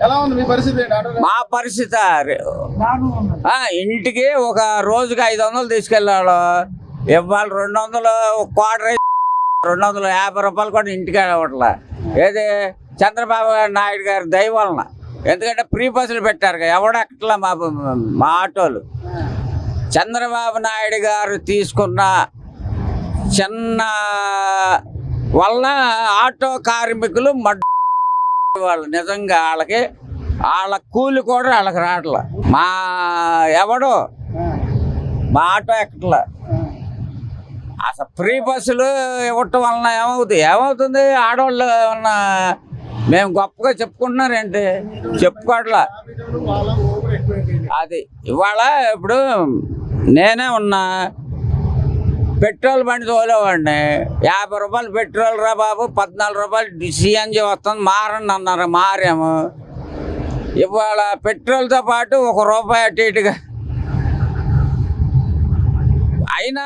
ఎలా ఉంది మీ పరిస్థితి? మా పరిస్థితి ఇంటికి ఒక రోజుకి 500 తీసుకెళ్ళాడు. ఇవాళ 200 క్వార్టర్ 250 రూపాయలు కూడా ఇంటికి ఇవ్వట్లే. ఏది చంద్రబాబు నాయుడు గారి దయ వలన. ఎందుకంటే ఫ్రీ బస్సులు పెట్టారు, ఎవడెక్కట్లా మా ఆటోలు. చంద్రబాబు నాయుడు గారు తీసుకున్న చిన్న వల్ల ఆటో కార్మికులు వాళ్ళు నిజంగా వాళ్ళ కూలి కూడా వాళ్ళకి రావట్లా. ఎవడో మా ఆటో ఎక్కట్లా. అసలు ఫ్రీ బస్సులు ఇవ్వటం వలన ఏమవుతుంది? ఆడవాళ్ళు ఏమన్నా మేము గొప్పగా చెప్పుకుంటున్నారేంటి? చెప్పుకోవట్లా. అది ఇవాళ ఇప్పుడు నేనే ఉన్నా, పెట్రోల్ బండి తోలేవాడిని. 50 రూపాయలు పెట్రోల్ రా బాబు, 14 రూపాయలు సిఎన్జి వస్తుంది, మారండి అన్నారు. మారాము. ఇవాళ పెట్రోల్తో పాటు ₹1 అటు ఇటుగా అయినా